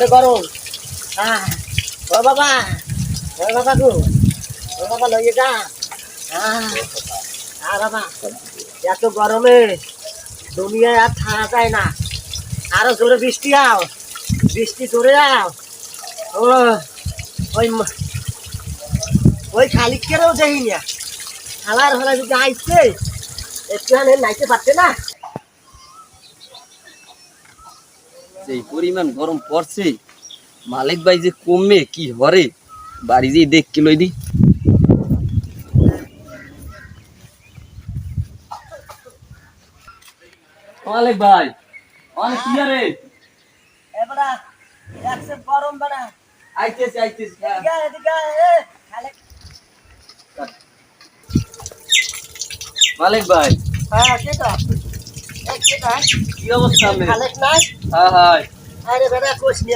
গরম হ্যাঁ ও বাবা গো ও বাবা লইয়ে যা হ্যাঁ বাবা এত গরমে দুনিয়ায় আর থাকা যায় না আরো জোরে বৃষ্টি জোরে আও ও ওই খালিকেরও যাই না খালার হলে যদি আইছে একটুখানি নাইতে পারছে না সেই পরিমাণ গরম পড়ছে মালিক ভাই যে কমে কি হরে বাড়ি যেয়ে দেখ কি লই দি মালিক ভাই অনেক কি রে এবারে একসে গরম বাড়া আইতেছি এদিকে খালিক মালিক ভাই হ্যাঁ কেটা কি অবস্থা আপনার খালিক নাই হ্যাঁ আরে বেটা কোশ নিয়ে